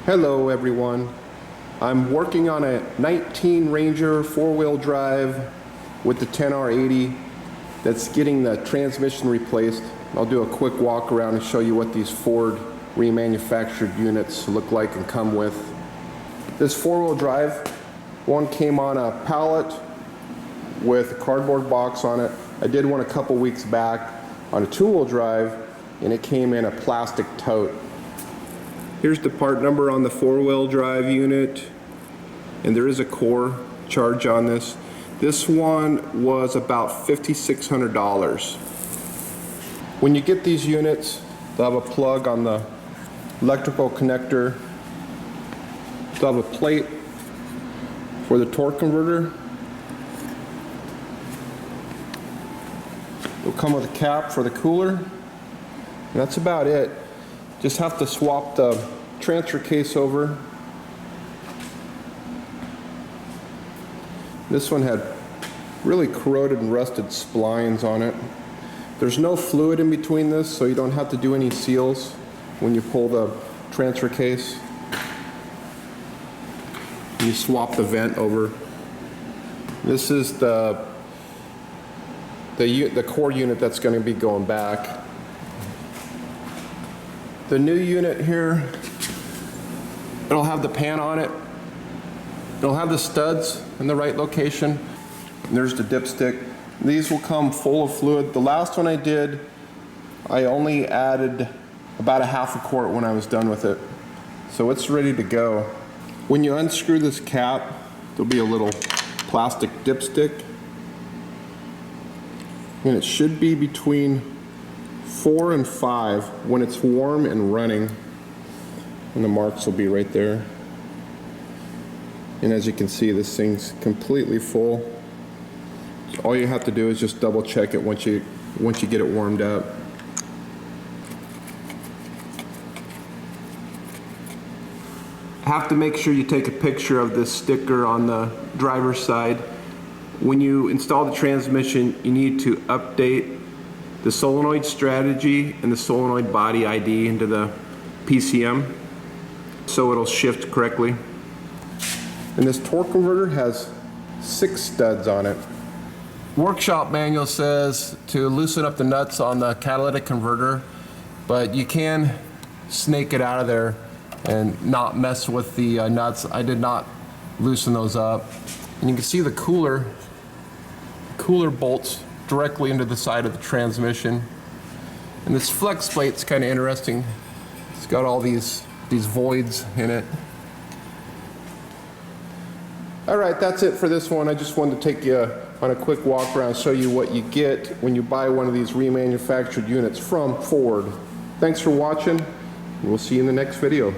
Hello everyone. I'm working on a 19 Ranger four-wheel drive with the 10R80 that's getting the transmission replaced. I'll do a quick walk around and show you what these Ford remanufactured units look like and come with. This four-wheel drive one came on a pallet with a cardboard box on it. I did one a couple weeks back on a two-wheel drive and it came in a plastic tote. Here's the part number on the four-wheel drive unit, and there is a core charge on this. This one was about $5,600. When you get these units, they'll have a plug on the electrical connector. They'll have a plate for the torque converter. It'll come with a cap for the cooler, and that's about it. Just have to swap the transfer case over. This one had really corroded and rusted splines on it. There's no fluid in between this, so you don't have to do any seals when you pull the transfer case. You swap the vent over. This is the core unit that's going to be going back. The new unit here, it'll have the pan on it. It'll have the studs in the right location. And there's the dipstick. These will come full of fluid. The last one I did, I only added about a half a quart when I was done with it. So it's ready to go. When you unscrew this cap, there'll be a little plastic dipstick. And it should be between 4 and 5 when it's warm and running, and the marks will be right there. And as you can see, this thing's completely full. All you have to do is just double check it once you get it warmed up. Have to make sure you take a picture of this sticker on the driver's side. When you install the transmission, you need to update the solenoid strategy and the solenoid body ID into the PCM so it'll shift correctly. And this torque converter has 6 studs on it. Workshop manual says to loosen up the nuts on the catalytic converter, but you can snake it out of there and not mess with the nuts. I did not loosen those up. And you can see the cooler bolts directly into the side of the transmission. And this flex plate's kind of interesting. It's got all these voids in it. All right, that's it for this one. I just wanted to take you on a quick walk around, show you what you get when you buy one of these remanufactured units from Ford. Thanks for watching. We'll see you in the next video.